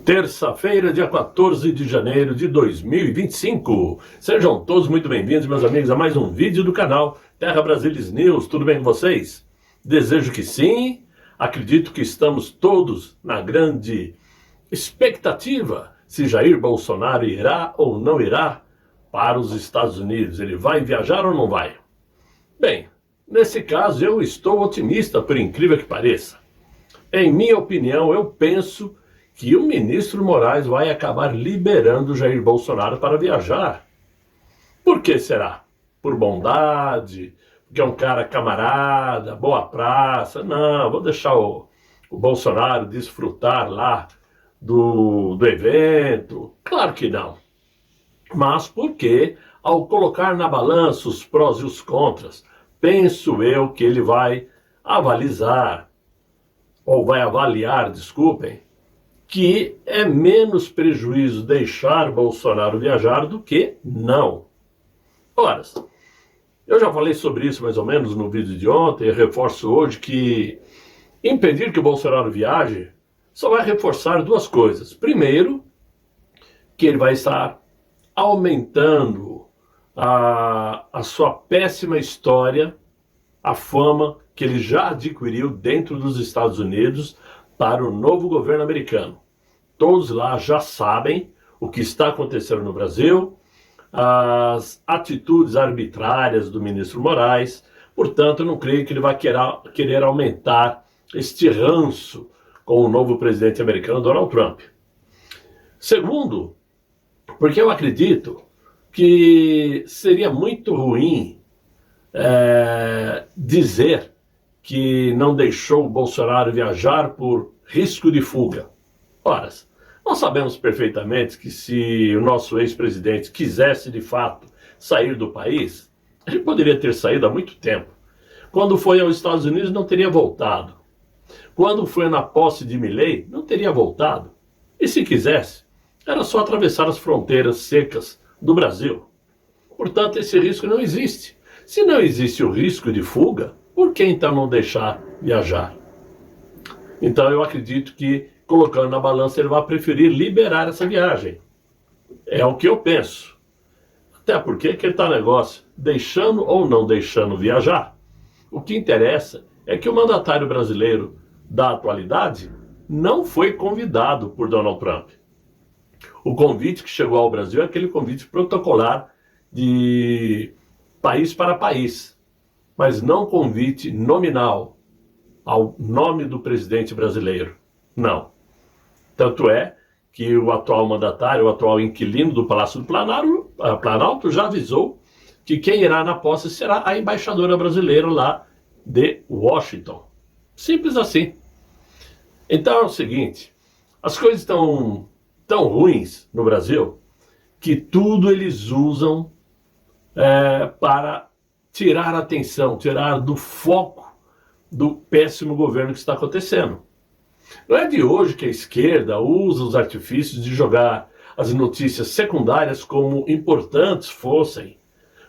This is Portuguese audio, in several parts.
Terça-feira, dia 14 de janeiro de 2025. Sejam todos muito bem-vindos, meus amigos, a mais um vídeo do canal Terra Brasilis News. Tudo bem com vocês? Desejo que sim. Acredito que estamos todos na grande expectativa se Jair Bolsonaro irá ou não irá para os Estados Unidos. Ele vai viajar ou não vai? Bem, nesse caso eu estou otimista, por incrível que pareça. Em minha opinião, eu penso que o ministro Moraes vai acabar liberando Jair Bolsonaro para viajar. Por que será? Por bondade? Porque é um cara camarada, boa praça? Não, vou deixar o Bolsonaro desfrutar lá do evento. Claro que não. Mas porque, ao colocar na balança os prós e os contras, penso eu que ele vai avaliar, desculpem, que é menos prejuízo deixar Bolsonaro viajar do que não. Ora, eu já falei sobre isso mais ou menos no vídeo de ontem, e reforço hoje que impedir que o Bolsonaro viaje só vai reforçar duas coisas. Primeiro, que ele vai estar aumentando a sua péssima história, a fama que ele já adquiriu dentro dos Estados Unidos para o novo governo americano. Todos lá já sabem o que está acontecendo no Brasil, as atitudes arbitrárias do ministro Moraes. Portanto, eu não creio que ele vai querer aumentar este ranço com o novo presidente americano, Donald Trump. Segundo, porque eu acredito que seria muito ruim dizer que não deixou o Bolsonaro viajar por risco de fuga. Ora, nós sabemos perfeitamente que se o nosso ex-presidente quisesse de fato sair do país, ele poderia ter saído há muito tempo. Quando foi aos Estados Unidos não teria voltado. Quando foi na posse de Milei não teria voltado. E se quisesse, era só atravessar as fronteiras secas do Brasil. Portanto, esse risco não existe. Se não existe o risco de fuga, por que então não deixar viajar? Então eu acredito que, colocando na balança, ele vai preferir liberar essa viagem. É o que eu penso. Até porque que está negócio, deixando ou não deixando viajar. O que interessa é que o mandatário brasileiro da atualidade não foi convidado por Donald Trump. O convite que chegou ao Brasil é aquele convite protocolar de país para país, mas não convite nominal ao nome do presidente brasileiro. Não. Tanto é que o atual mandatário, o atual inquilino do Palácio do Planalto já avisou que quem irá na posse será a embaixadora brasileira lá de Washington. Simples assim. Então é o seguinte, as coisas estão tão ruins no Brasil que tudo eles usam para tirar a atenção, tirar do foco do péssimo governo que está acontecendo. Não é de hoje que a esquerda usa os artifícios de jogar as notícias secundárias como importantes fossem,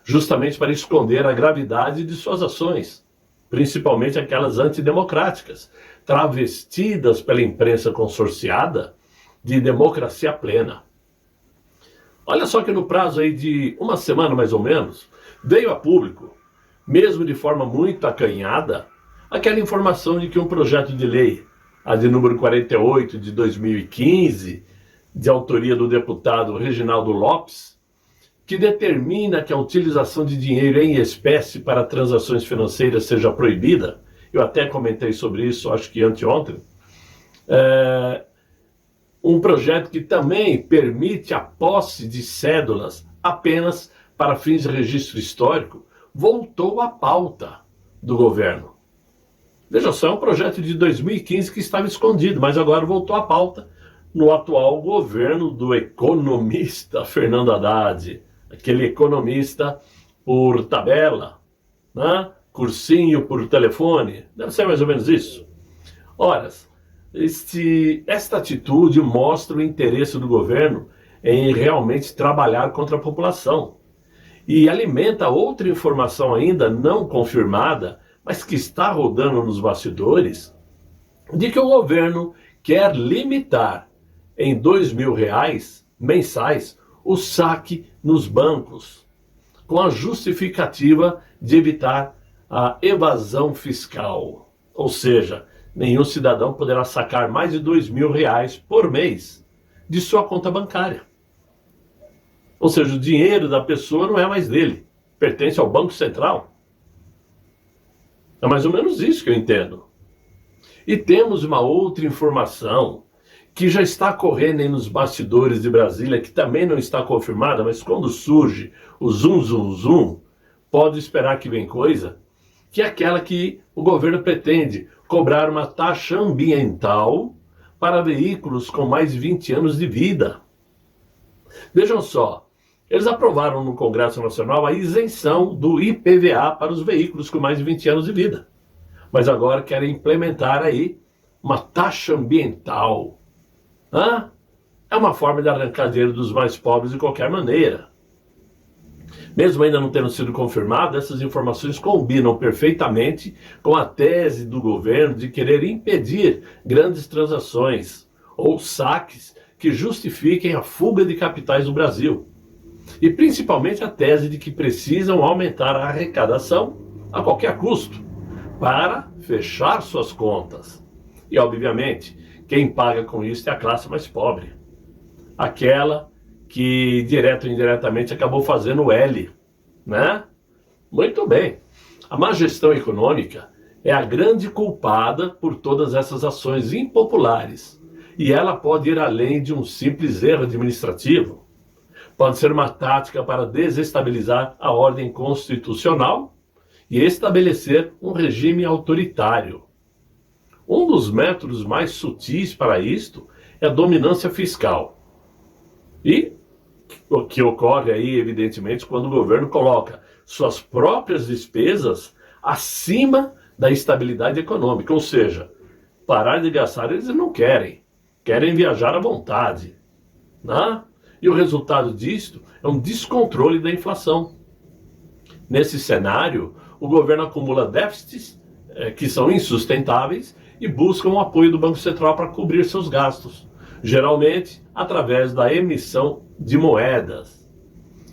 justamente para esconder a gravidade de suas ações, principalmente aquelas antidemocráticas, travestidas pela imprensa consorciada de democracia plena. Olha só que no prazo aí de uma semana mais ou menos, veio a público, mesmo de forma muito acanhada, aquela informação de que um projeto de lei, a de número 48 de 2015, de autoria do deputado Reginaldo Lopes, que determina que a utilização de dinheiro em espécie para transações financeiras seja proibida. Eu até comentei sobre isso, acho que anteontem. Um projeto que também permite a posse de cédulas apenas para fins de registro histórico, voltou à pauta do governo. Veja só, é um projeto de 2015 que estava escondido, mas agora voltou à pauta no atual governo do economista Fernando Haddad, aquele economista por tabela, né? Cursinho por telefone, deve ser mais ou menos isso. Ora, esta atitude mostra o interesse do governo em realmente trabalhar contra a população e alimenta outra informação ainda não confirmada, mas que está rodando nos bastidores, de que o governo quer limitar em R$ 2.000 mensais o saque nos bancos, com a justificativa de evitar a evasão fiscal. Ou seja, nenhum cidadão poderá sacar mais de R$ 2.000 por mês de sua conta bancária. Ou seja, o dinheiro da pessoa não é mais dele, pertence ao Banco Central. É mais ou menos isso que eu entendo. E temos uma outra informação que já está correndo aí nos bastidores de Brasília, que também não está confirmada, mas quando surge o zum, zum, zum, pode esperar que vem coisa, que é aquela que o governo pretende cobrar uma taxa ambiental para veículos com mais de 20 anos de vida. Vejam só, eles aprovaram no Congresso Nacional a isenção do IPVA para os veículos com mais de 20 anos de vida. Mas agora querem implementar aí uma taxa ambiental. É uma forma de arrancar dinheiro dos mais pobres de qualquer maneira. Mesmo ainda não tendo sido confirmado, essas informações combinam perfeitamente com a tese do governo de querer impedir grandes transações ou saques que justifiquem a fuga de capitais do Brasil. E principalmente a tese de que precisam aumentar a arrecadação a qualquer custo para fechar suas contas. E, obviamente, quem paga com isso é a classe mais pobre. Aquela que, direto ou indiretamente, acabou fazendo o L, né? Muito bem. A má gestão econômica é a grande culpada por todas essas ações impopulares. E ela pode ir além de um simples erro administrativo. Pode ser uma tática para desestabilizar a ordem constitucional e estabelecer um regime autoritário. Um dos métodos mais sutis para isto é a dominância fiscal. E o que ocorre aí, evidentemente, quando o governo coloca suas próprias despesas acima da estabilidade econômica. Ou seja, parar de gastar eles não querem. Querem viajar à vontade, né? E o resultado disto é um descontrole da inflação. Nesse cenário, o governo acumula déficits que são insustentáveis e busca o apoio do Banco Central para cobrir seus gastos, geralmente através da emissão de moedas.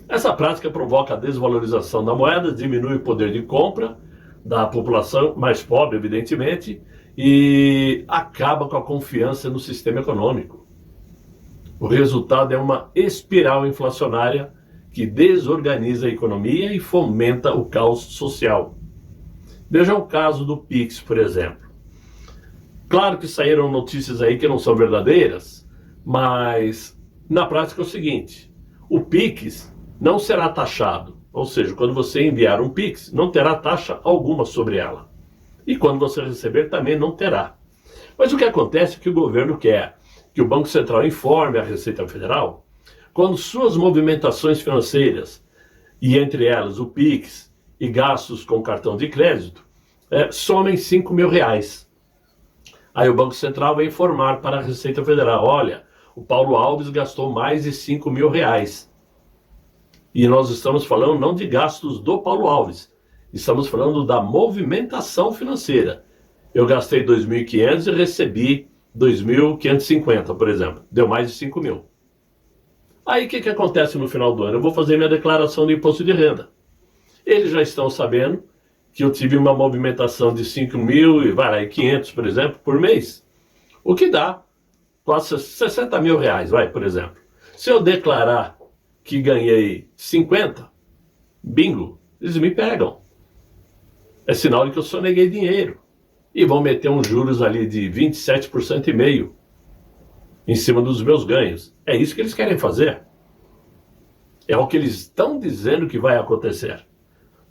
Essa prática provoca a desvalorização da moeda, diminui o poder de compra da população mais pobre, evidentemente, e acaba com a confiança no sistema econômico. O resultado é uma espiral inflacionária que desorganiza a economia e fomenta o caos social. Veja o caso do Pix, por exemplo. Claro que saíram notícias aí que não são verdadeiras, mas na prática é o seguinte: o Pix não será taxado, ou seja, quando você enviar um Pix, não terá taxa alguma sobre ela. E quando você receber, também não terá. Mas o que acontece é que o governo quer que o Banco Central informe a Receita Federal quando suas movimentações financeiras, e entre elas o Pix e gastos com cartão de crédito, somem R$ 5.000. Aí o Banco Central vai informar para a Receita Federal: olha, o Paulo Alves gastou mais de R$ 5.000. E nós estamos falando não de gastos do Paulo Alves, estamos falando da movimentação financeira. Eu gastei 2.500 e recebi 2.550, por exemplo. Deu mais de 5.000. Aí o que acontece no final do ano? Eu vou fazer minha declaração de imposto de renda. Eles já estão sabendo que eu tive uma movimentação de 5.500, por exemplo, por mês. O que dá quase R$ 60.000, por exemplo. Se eu declarar que ganhei 50, bingo, eles me pegam. É sinal de que eu soneguei dinheiro. E vão meter uns juros ali de 27,5% em cima dos meus ganhos. É isso que eles querem fazer. É o que eles estão dizendo que vai acontecer.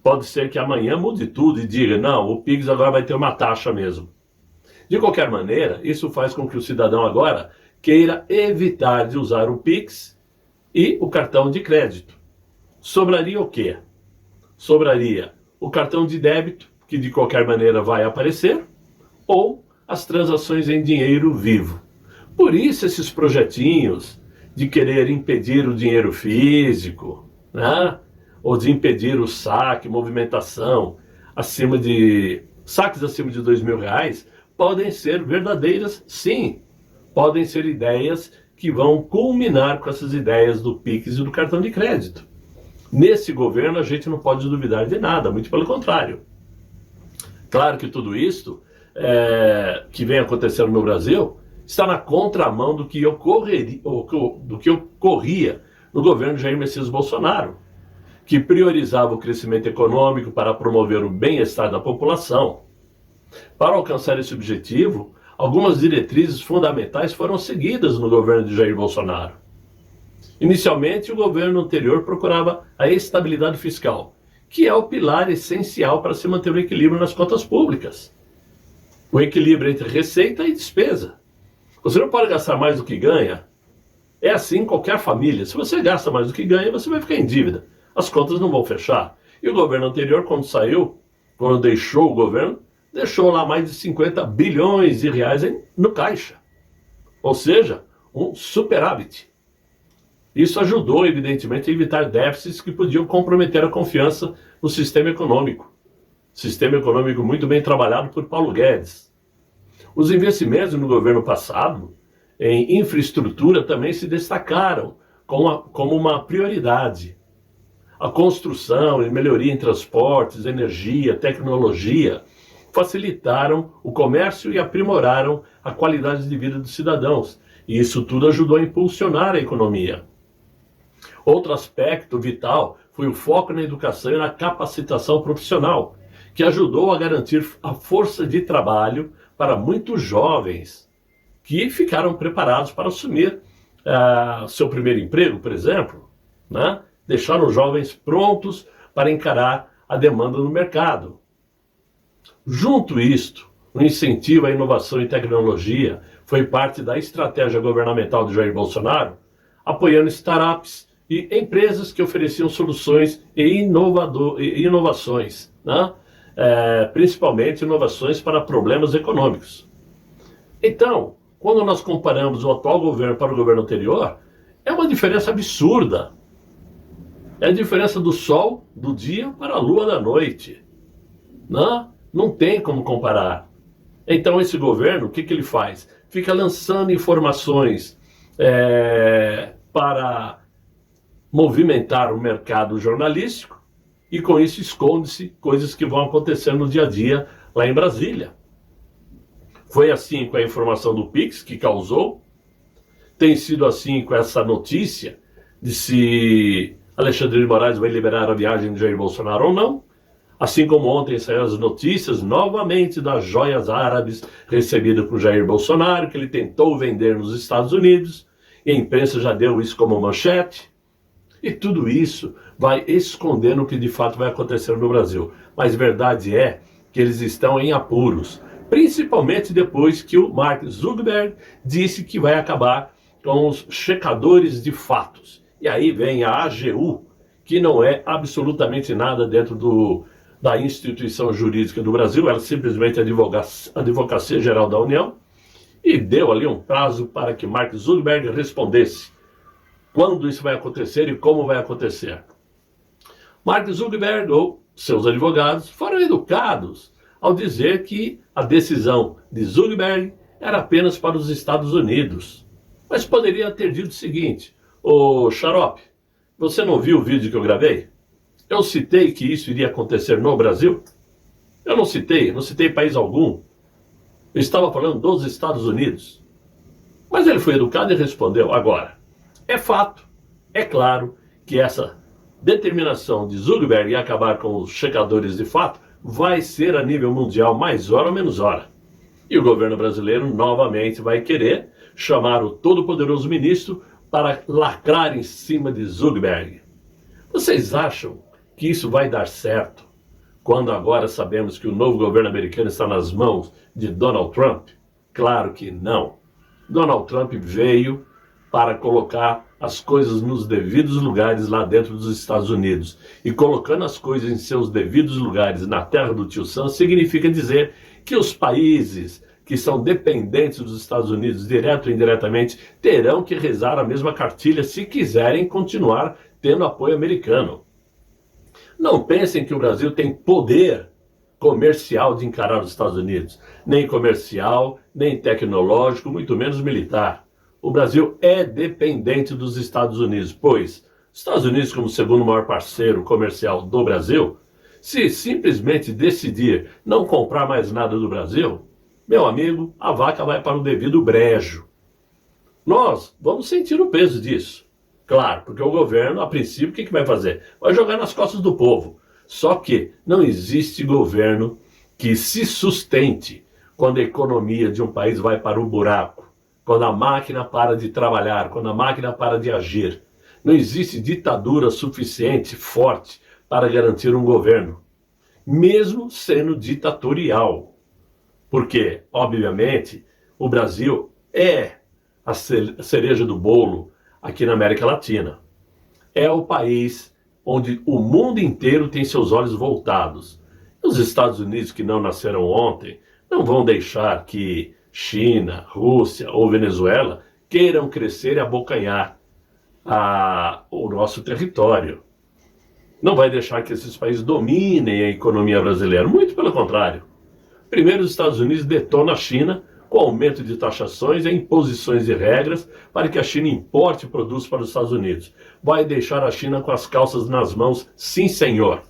Pode ser que amanhã mude tudo e diga: não, o Pix agora vai ter uma taxa mesmo. De qualquer maneira, isso faz com que o cidadão agora queira evitar de usar o Pix e o cartão de crédito. Sobraria o quê? Sobraria o cartão de débito, que de qualquer maneira vai aparecer, ou as transações em dinheiro vivo. Por isso esses projetinhos de querer impedir o dinheiro físico, né? Ou de impedir o saque, movimentação, saques acima de R$ 2.000, podem ser verdadeiras, sim. Podem ser ideias que vão culminar com essas ideias do Pix e do cartão de crédito. Nesse governo a gente não pode duvidar de nada, muito pelo contrário. Claro que tudo isso que vem acontecendo no Brasil está na contramão do que ocorria no governo de Jair Messias Bolsonaro, que priorizava o crescimento econômico para promover o bem-estar da população. Para alcançar esse objetivo, algumas diretrizes fundamentais foram seguidas no governo de Jair Bolsonaro. Inicialmente, o governo anterior procurava a estabilidade fiscal, que é o pilar essencial para se manter o equilíbrio nas contas públicas. O equilíbrio entre receita e despesa. Você não pode gastar mais do que ganha. É assim em qualquer família. Se você gasta mais do que ganha, você vai ficar em dívida. As contas não vão fechar. E o governo anterior, quando deixou o governo, deixou lá mais de 50 bilhões de reais no caixa. Ou seja, um superávit. Isso ajudou, evidentemente, a evitar déficits que podiam comprometer a confiança no sistema econômico. Sistema econômico muito bem trabalhado por Paulo Guedes. Os investimentos no governo passado em infraestrutura também se destacaram como uma prioridade. A construção e melhoria em transportes, energia, tecnologia facilitaram o comércio e aprimoraram a qualidade de vida dos cidadãos. E isso tudo ajudou a impulsionar a economia. Outro aspecto vital foi o foco na educação e na capacitação profissional, que ajudou a garantir a força de trabalho para muitos jovens que ficaram preparados para assumir seu primeiro emprego, por exemplo, né? Deixaram os jovens prontos para encarar a demanda no mercado. Junto isto, o incentivo à inovação e tecnologia foi parte da estratégia governamental de Jair Bolsonaro, apoiando startups e empresas que ofereciam soluções e inovações, né? Principalmente inovações para problemas econômicos. Então, quando nós comparamos o atual governo para o governo anterior, é uma diferença absurda. É a diferença do sol do dia para a lua da noite. Não tem como comparar. Então esse governo, o que ele faz? Fica lançando informações para movimentar o mercado jornalístico e com isso esconde-se coisas que vão acontecer no dia a dia lá em Brasília. Foi assim com a informação do Pix, que causou. Tem sido assim com essa notícia de se Alexandre de Moraes vai liberar a viagem de Jair Bolsonaro ou não. Assim como ontem saíram as notícias novamente das joias árabes recebidas por Jair Bolsonaro, que ele tentou vender nos Estados Unidos, e a imprensa já deu isso como manchete. E tudo isso vai escondendo o que de fato vai acontecer no Brasil. Mas verdade é que eles estão em apuros, principalmente depois que o Mark Zuckerberg disse que vai acabar com os checadores de fatos. E aí vem a AGU, que não é absolutamente nada dentro da instituição jurídica do Brasil, ela simplesmente é a Advocacia Geral da União, e deu ali um prazo para que Mark Zuckerberg respondesse quando isso vai acontecer e como vai acontecer. Mark Zuckerberg ou seus advogados foram educados ao dizer que a decisão de Zuckerberg era apenas para os Estados Unidos. Mas poderia ter dito o seguinte: ô Xarope, você não viu o vídeo que eu gravei? Eu citei que isso iria acontecer no Brasil? Eu não citei país algum. Eu estava falando dos Estados Unidos. Mas ele foi educado e respondeu. Agora, é fato, é claro que essa determinação de Zuckerberg em acabar com os checadores de fato vai ser a nível mundial, mais hora ou menos hora. E o governo brasileiro novamente vai querer chamar o todo-poderoso ministro para lacrar em cima de Zuckerberg. Vocês acham que isso vai dar certo quando agora sabemos que o novo governo americano está nas mãos de Donald Trump? Claro que não. Donald Trump veio para colocar as coisas nos devidos lugares lá dentro dos Estados Unidos. E colocando as coisas em seus devidos lugares na terra do tio Sam significa dizer que os países que são dependentes dos Estados Unidos, direto ou indiretamente, terão que rezar a mesma cartilha se quiserem continuar tendo apoio americano. Não pensem que o Brasil tem poder comercial de encarar os Estados Unidos. Nem comercial, nem tecnológico, muito menos militar. o Brasil é dependente dos Estados Unidos, pois os Estados Unidos, como o segundo maior parceiro comercial do Brasil, se simplesmente decidir não comprar mais nada do Brasil, meu amigo, a vaca vai para o devido brejo. Nós vamos sentir o peso disso. Claro, porque o governo, a princípio, o que vai fazer? Vai jogar nas costas do povo. Só que não existe governo que se sustente quando a economia de um país vai para o buraco, quando a máquina para de trabalhar, quando a máquina para de agir. Não existe ditadura suficiente, forte, para garantir um governo, mesmo sendo ditatorial. Porque, obviamente, o Brasil é a cereja do bolo aqui na América Latina. É o país onde o mundo inteiro tem seus olhos voltados. Os Estados Unidos, que não nasceram ontem, não vão deixar que China, Rússia ou Venezuela queiram crescer e abocanhar o nosso território. Não vai deixar que esses países dominem a economia brasileira, muito pelo contrário. Primeiro, os Estados Unidos detonam a China com aumento de taxações e imposições de regras para que a China importe produtos para os Estados Unidos. Vai deixar a China com as calças nas mãos, sim senhor.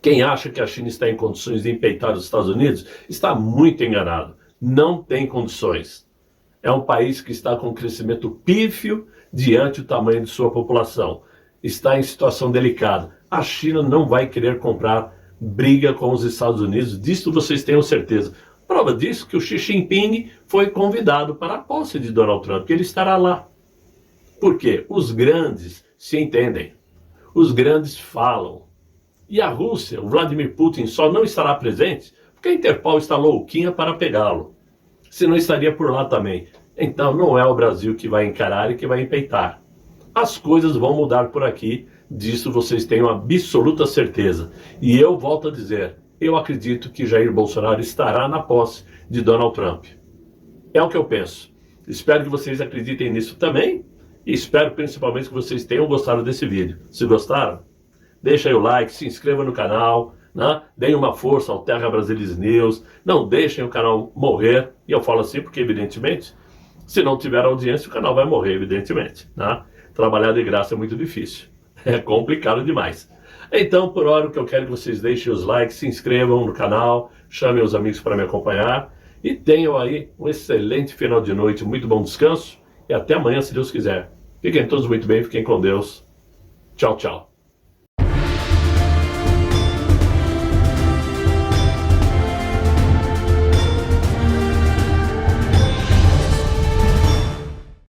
Quem acha que a China está em condições de empeitar os Estados Unidos está muito enganado. Não tem condições. É um país que está com um crescimento pífio diante do tamanho de sua população. Está em situação delicada. A China não vai querer comprar briga com os Estados Unidos, disso vocês tenham certeza. Prova disso que o Xi Jinping foi convidado para a posse de Donald Trump, que ele estará lá. Por quê? Os grandes se entendem. Os grandes falam. E a Rússia, o Vladimir Putin, só não estará presente porque a Interpol está louquinha para pegá-lo. Senão estaria por lá também. Então não é o Brasil que vai encarar e que vai empeitar. As coisas vão mudar por aqui, disso vocês tenham absoluta certeza. E eu volto a dizer, eu acredito que Jair Bolsonaro estará na posse de Donald Trump. É o que eu penso. Espero que vocês acreditem nisso também e espero principalmente que vocês tenham gostado desse vídeo. Se gostaram, deixa aí o like, se inscreva no canal, né? Deem uma força ao Terra Brasilis News, não deixem o canal morrer, e eu falo assim porque evidentemente, se não tiver audiência o canal vai morrer, evidentemente, né? Trabalhar de graça é muito difícil, é complicado demais. Então, por hora, o que eu quero é que vocês deixem os likes, se inscrevam no canal, chamem os amigos para me acompanhar e tenham aí um excelente final de noite, muito bom descanso e até amanhã, se Deus quiser. Fiquem todos muito bem, fiquem com Deus. Tchau, tchau.